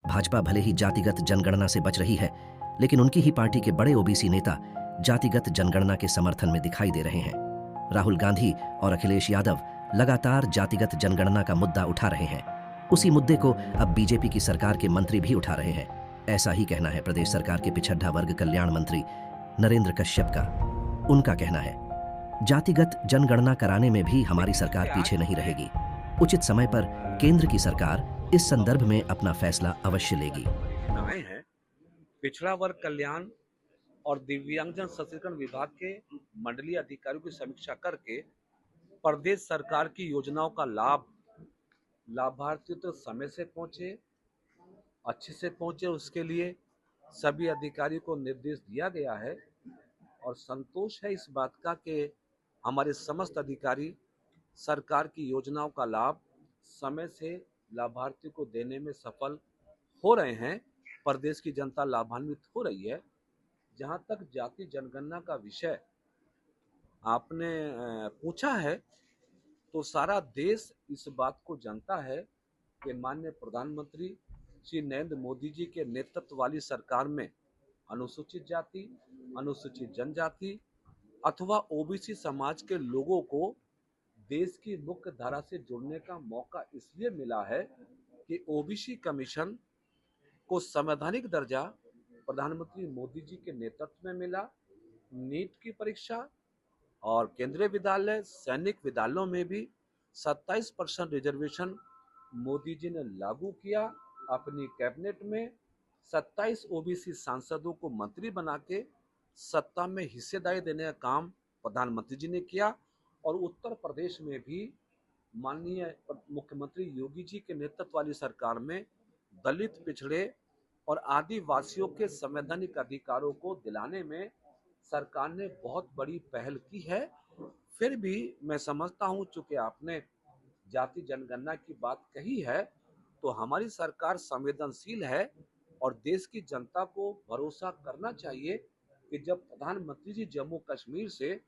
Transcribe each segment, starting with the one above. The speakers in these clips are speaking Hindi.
भाजपा भले ही जातिगत जनगणना से बच रही है, लेकिन उनकी ही पार्टी के बड़े ओबीसी नेता जातिगत जनगणना के समर्थन में दिखाई दे रहे हैं। राहुल गांधी और अखिलेश यादव लगातार जातिगत जनगणना का मुद्दा उठा रहे हैं। उसी मुद्दे को अब बीजेपी की सरकार के मंत्री भी उठा रहे हैं। ऐसा ही कहना है प्रदेश सरकार के पिछड़ा वर्ग कल्याण मंत्री नरेंद्र कश्यप का। उनका कहना है, जातिगत जनगणना कराने में भी हमारी सरकार पीछे नहीं रहेगी। उचित समय पर केंद्र की सरकार इस संदर्भ में अपना फैसला अवश्य लेगी। आए हैं पिछड़ा वर्ग कल्याण और दिव्यांगजन सशक्तिकरण विभाग के मंडलीय अधिकारियों की समीक्षा करके प्रदेश सरकार की योजनाओं का लाभ लाभार्थियों तक समय से पहुंचे, अच्छे से पहुंचे, उसके लिए सभी अधिकारियों को निर्देश दिया गया है। और संतोष है इस बात का कि हमारे समस्त अधिकारी सरकार की योजनाओं का लाभ समय से लाभार्थियों को देने में सफल हो रहे हैं। प्रदेश की जनता लाभान्वित हो रही है। जहां तक जाति जनगणना का विषय आपने पूछा है, तो सारा देश इस बात को जानता है कि माननीय प्रधानमंत्री श्री नरेंद्र मोदी जी के नेतृत्व वाली सरकार में अनुसूचित जाति, अनुसूचित जनजाति अथवा ओबीसी समाज के लोगों को देश की मुख्य धारा से जुड़ने का मौका इसलिए मिला है कि ओबीसी कमीशन को संवैधानिक दर्जा प्रधानमंत्री मोदी जी के नेतृत्व में मिला। नीट की परीक्षा और केंद्रीय विद्यालय, सैनिक विद्यालयों में भी 27% रिजर्वेशन मोदी जी ने लागू किया। अपनी कैबिनेट में 27 ओबीसी सांसदों को मंत्री बना के सत्ता में हिस्सेदारी देने का काम प्रधानमंत्री जी ने किया। और उत्तर प्रदेश में भी माननीय मुख्यमंत्री योगी जी के नेतृत्व वाली सरकार में दलित, पिछड़े और आदिवासियों के संवैधानिक अधिकारों को दिलाने में सरकार ने बहुत बड़ी पहल की है। फिर भी मैं समझता हूं, चूंकि आपने जाति जनगणना की बात कही है, तो हमारी सरकार संवेदनशील है और देश की जनता को भरोसा करना चाहिए कि जब प्रधानमंत्री जी जम्मू कश्मीर से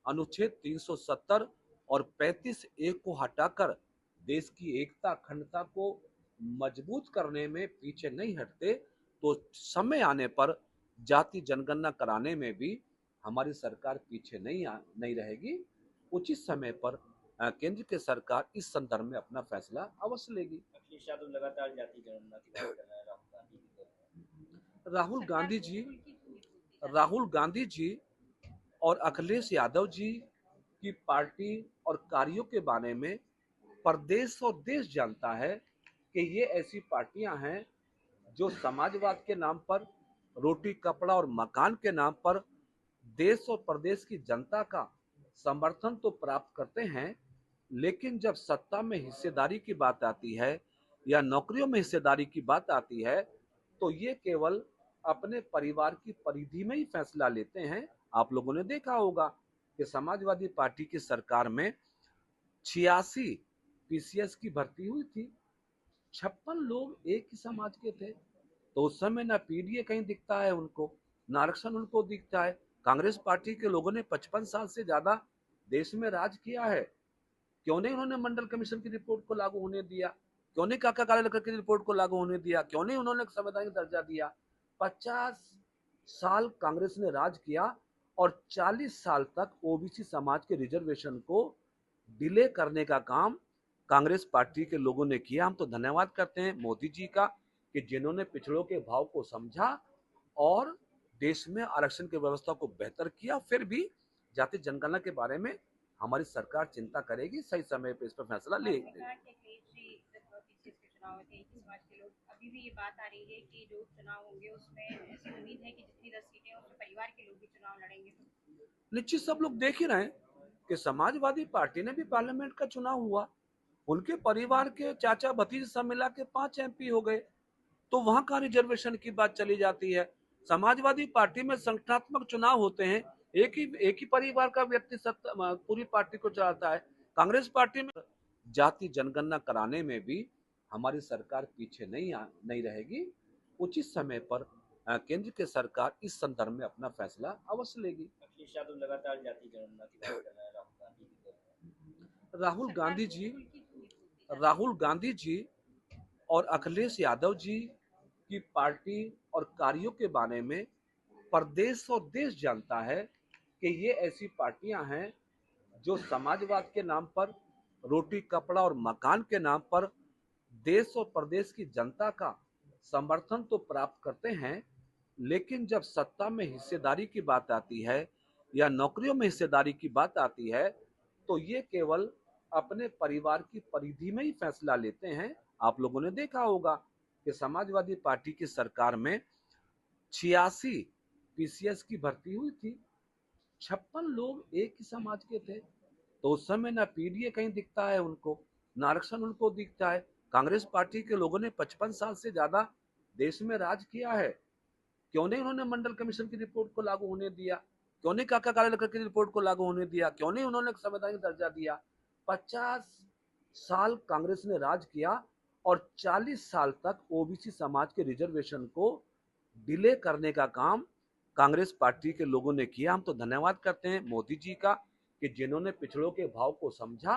अनुच्छेद 370 और 35(a) को हटाकर देश की एकता, अखंडता को मजबूत करने में पीछे नहीं हटते, तो समय आने पर जाति जनगणना कराने में भी हमारी सरकार पीछे नहीं रहेगी। उचित समय पर केंद्र की सरकार इस संदर्भ में अपना फैसला अवश्य लेगी। अखिलेश यादव लगातार जाति जनगणना की बात कर रहे हैं, राहुल गांधी जी और अखिलेश यादव जी की पार्टी और कार्यों के बारे में प्रदेश और देश जानता है कि ये ऐसी पार्टियां हैं जो समाजवाद के नाम पर, रोटी कपड़ा और मकान के नाम पर देश और प्रदेश की जनता का समर्थन तो प्राप्त करते हैं, लेकिन जब सत्ता में हिस्सेदारी की बात आती है या नौकरियों में हिस्सेदारी की बात आती है, तो ये केवल अपने परिवार की परिधि में ही फैसला लेते हैं। आप लोगों ने देखा होगा कि समाजवादी पार्टी की सरकार में 86 पीसीएस की भर्ती हुई थी। 56 लोग एक ही समाज के थे, तो उस समय ना पीडीए कहीं दिखता है उनको, ना आरक्षण उनको दिखता है। कांग्रेस पार्टी के लोगों ने 55 साल से ज्यादा देश में राज किया है। क्यों नहीं उन्होंने मंडल कमीशन की रिपोर्ट को लागू होने दिया? क्यों नहीं काका कालेलकर की रिपोर्ट को लागू होने दिया? क्यों नहीं उन्होंने संवैधानिक दर्जा दिया? 50 साल कांग्रेस ने राज किया और 40 साल तक ओबीसी समाज के रिजर्वेशन को डिले करने का काम कांग्रेस पार्टी के लोगों ने किया। हम तो धन्यवाद करते हैं मोदी जी का कि जिन्होंने पिछड़ों के भाव को समझा और देश में आरक्षण की व्यवस्था को बेहतर किया। फिर भी जाति जनगणना के बारे में हमारी सरकार चिंता करेगी, सही समय पे इस पर फैसला लेगी। अभी भी ये बात आ रही है कि जो चुनाव होंगे उसमें ऐसी उम्मीद है कि जितनी 10 सीटें उसमें परिवार के लोग भी चुनाव लड़ेंगे। निश्चित सब लोग देख ही रहे हैं कि समाजवादी पार्टी ने भी पार्लियामेंट का चुनाव हुआ, उनके परिवार के चाचा भतीजे सब मिला के 5 एमपी हो गए, तो वहां का रिजर्वेशन की बात चली जाती है। समाजवादी पार्टी में संगठनात्मक चुनाव होते हैं, एक ही परिवार का व्यक्ति पूरी पार्टी को चलाता है। कांग्रेस पार्टी में जाति जनगणना कराने में भी हमारी सरकार पीछे नहीं रहेगी। उचित समय पर केंद्र की सरकार इस संदर्भ में अपना फैसला अवश्य लेगी। अखिलेश यादव लगातार जाति जनगणना की बात कर रहे हैं, राहुल गांधी जी और अखिलेश यादव जी की पार्टी और कार्यों के बारे में प्रदेश और देश जानता है कि ये ऐसी पार्टियां हैं जो समाजवाद के नाम पर, रोटी कपड़ा और मकान के नाम पर देश और प्रदेश की जनता का समर्थन तो प्राप्त करते हैं, लेकिन जब सत्ता में हिस्सेदारी की बात आती है या नौकरियों में हिस्सेदारी की बात आती है तो ये केवल अपने परिवार की परिधि में ही फैसला लेते हैं। आप लोगों ने देखा होगा कि समाजवादी पार्टी की सरकार में 86 पीसीएस की भर्ती हुई थी, 56 लोग एक ही समाज के थे। तो उस समय ना पीडीए कहीं दिखता है उनको, ना आरक्षण उनको दिखता है। कांग्रेस पार्टी के लोगों ने 55 साल से ज्यादा देश में राज किया है, क्यों नहीं उन्होंने मंडल कमीशन की रिपोर्ट को लागू होने दिया? क्यों नहीं काका कालेलकर की रिपोर्ट को लागू होने दिया? क्यों नहीं उन्होंने संवैधानिक दर्जा दिया? 50 साल कांग्रेस ने राज किया और 40 साल तक ओबीसी समाज के रिजर्वेशन को डिले करने का काम कांग्रेस पार्टी के लोगों ने किया। हम तो धन्यवाद करते हैं मोदी जी का कि जिन्होंने पिछड़ों के भाव को समझा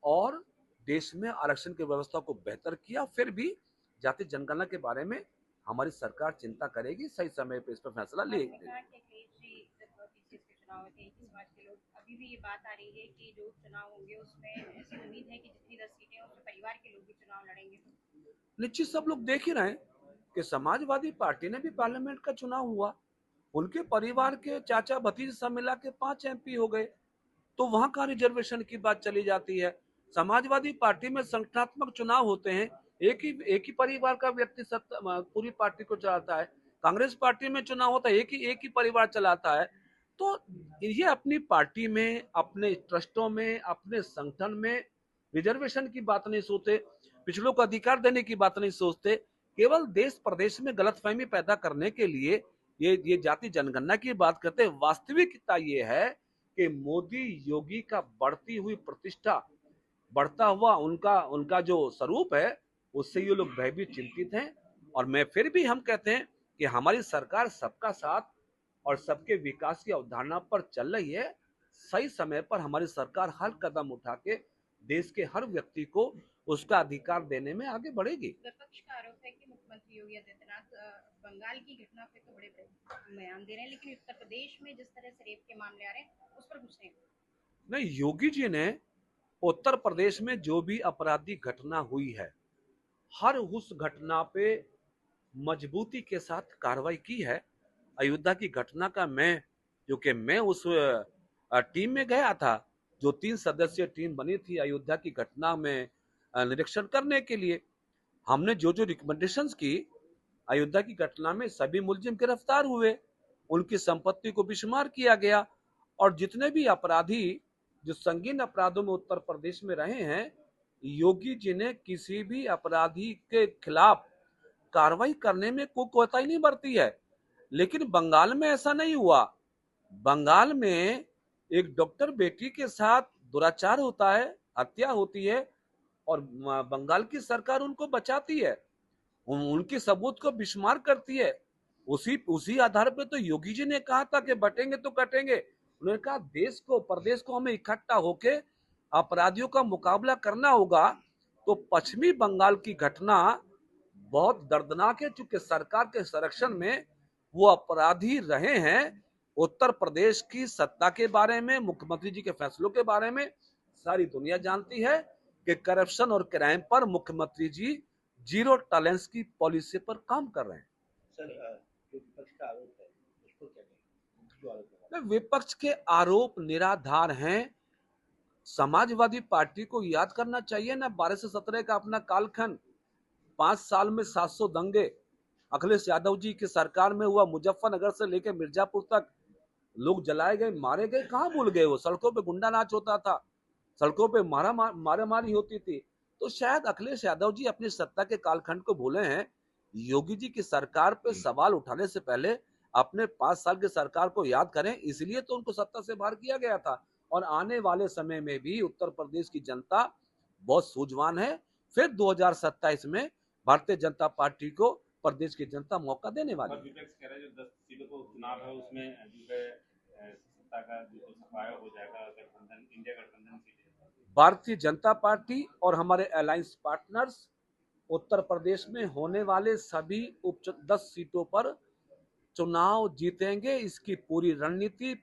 और देश में आरक्षण की व्यवस्था को बेहतर किया। फिर भी जाति जनगणना के बारे में हमारी सरकार चिंता करेगी, सही समय पे इस पर फैसला लेगी। अभी भी ये बात आ रही है कि जो चुनाव होंगे उसमें ऐसी उम्मीद है कि जितनी 10 सीटें हैं उसमें परिवार के लोग भी चुनाव लड़ेंगे। निश्चित सब लोग देख ही रहे हैं कि समाजवादी पार्टी ने भी पार्लियामेंट का चुनाव हुआ, उनके परिवार के चाचा भतीजे सब मिला के 5 एमपी हो गए, तो वहां का रिजर्वेशन की बात चली जाती है। समाजवादी पार्टी में संगठनात्मक चुनाव होते हैं, एक ही परिवार का व्यक्ति पूरी पार्टी को चलाता है। कांग्रेस पार्टी में चुनाव होता है, एक ही परिवार चलाता है। तो ये अपनी पार्टी में, अपने ट्रस्टों में, अपने संगठन में रिजर्वेशन की बात नहीं सोचते, पिछड़ों को अधिकार देने की बात नहीं सोचते, केवल देश प्रदेश में गलतफहमी पैदा करने के लिए ये जाति जनगणना की बात करते हैं। वास्तविकता ये है कि मोदी योगी का बढ़ती हुई प्रतिष्ठा, बढ़ता हुआ उनका जो स्वरूप है, उससे ये लोग भयभीत चिंतित हैं। और मैं फिर भी हम कहते हैं कि हमारी सरकार सबका साथ और सबके विकास की अवधारणा पर चल रही है। सही समय पर हमारी सरकार हर कदम उठा के देश के हर व्यक्ति को उसका अधिकार देने में आगे बढ़ेगी। विपक्ष का आरोप है कि मुख्यमंत्री योगी आदित्यनाथ बंगाल की घटना पे तो बड़े बयान दे रहे हैं, लेकिन उत्तर प्रदेश में जिस तरह से रेप के मामले आ रहे हैं उस पर कुछ नहीं। योगी जी ने उत्तर प्रदेश में जो भी आपराधिक घटना हुई है, हर उस घटना पे मजबूती के साथ कार्रवाई की है। अयोध्या की घटना का क्योंकि मैं उस टीम में गया था, जो 3 सदस्यीय टीम बनी थी अयोध्या की घटना में निरीक्षण करने के लिए। हमने जो रिकमेंडेशंस की, अयोध्या की घटना में सभी मुलजिम गिरफ्तार हुए, उनकी संपत्ति को बिशमार किया गया, और जितने भी अपराधी जो संगीन अपराधों में उत्तर प्रदेश में रहे हैं, योगी जी ने किसी भी अपराधी के खिलाफ कार्रवाई करने में कोई कोताही नहीं बरती है। लेकिन बंगाल में ऐसा नहीं हुआ। बंगाल में एक डॉक्टर बेटी के साथ दुराचार होता है, हत्या होती है, और बंगाल की सरकार उनको बचाती है, उनकी सबूत को बिस्मार करती है। उसी आधार पे तो योगी जी ने कहा था कि बटेंगे तो कटेंगे। उन्होंने कहा देश को, प्रदेश को हमें इकट्ठा होके अपराधियों का मुकाबला करना होगा। तो पश्चिमी बंगाल की घटना बहुत दर्दनाक है, चूंकि सरकार के संरक्षण में वो अपराधी रहे हैं। उत्तर प्रदेश की सत्ता के बारे में, मुख्यमंत्री जी के फैसलों के बारे में सारी दुनिया जानती है कि करप्शन और क्राइम पर मुख्यमंत्री जी जीरो टॉलरेंस की पॉलिसी पर काम कर रहे हैं। सर, जो विपक्ष का आरोप है उसको क्या कहेंगे? विपक्ष के आरोप निराधार हैं। समाजवादी पार्टी को याद करना चाहिए ना 12 से 17 का अपना कालखंड। 5 साल में 700 दंगे अखिलेश यादव जी की सरकार में हुआ। मुजफ्फरनगर से लेकर मिर्जापुर तक लोग जलाए गए, मारे गए। कहाँ भूल गए? वो सड़कों पे गुंडा नाच होता था, सड़कों पे मारामारी होती थी। तो शायद अखिलेश यादव जी अपनी सत्ता के कालखंड को भूले हैं। योगी जी की सरकार पे सवाल उठाने से पहले अपने 5 साल की सरकार को याद करें। इसलिए तो उनको सत्ता से बाहर किया गया था। और आने वाले समय में भी उत्तर प्रदेश की जनता बहुत सूझवान है। फिर 2027 में भारतीय जनता पार्टी को प्रदेश की जनता मौका देने वाली है। विपक्ष कह रहा है जो 10 सीटों को चुनाव है उसमें जो है सत्ता का जो सफाया हो जाएगा, गठबंधन, इंडिया गठबंधन सीटें। भारतीय जनता पार्टी और हमारे अलायंस पार्टनर्स उत्तर प्रदेश में होने वाले सभी 10 सीटों पर चुनाव जीतेंगे। इसकी पूरी रणनीति